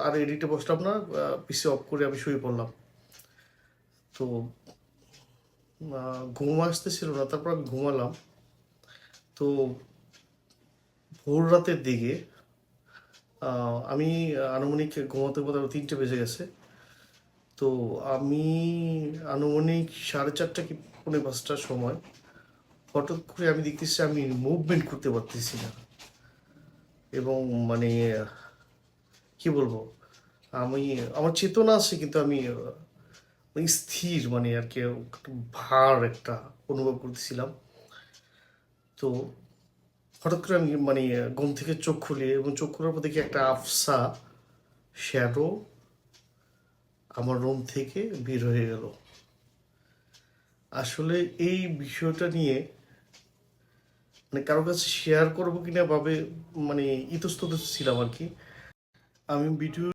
আর এডিটে বসলাম না, পিসি অফ করে আমি শুয়ে পড়লাম। তো ঘুম আসতেছিল না, তারপর আমি ঘুমালাম। তো ভোর রাতের দিকে আমি আনুমানিক ঘুমাতে ঘুমাতে 3টে বেজে গেছে। তো আমি আনুমানিক 4:30 কি 4:45টার সময় হঠাৎ করে আমি দেখতেছি আমি মুভমেন্ট করতে পারতেছি না। এবং মানে কি বলবো, আমি আমার চেতনা আছে কিন্তু আমি ওই স্থির মানে আর কি ভার একটা অনুভব করতেছিলাম। তো হঠাৎ করে আমি মানে ঘুম থেকে চোখ খুলি এবং চোখ খোলার পর দেখি একটা আফসা শ্যাডো আমার রুম থেকে বের হয়ে গেল। আসলে এই বিষয়টা নিয়ে মানে কারো কাছে শেয়ার করবো কিনা ভাবে মানে ইতস্তত ছিলাম আর কি। আমি ভিডিও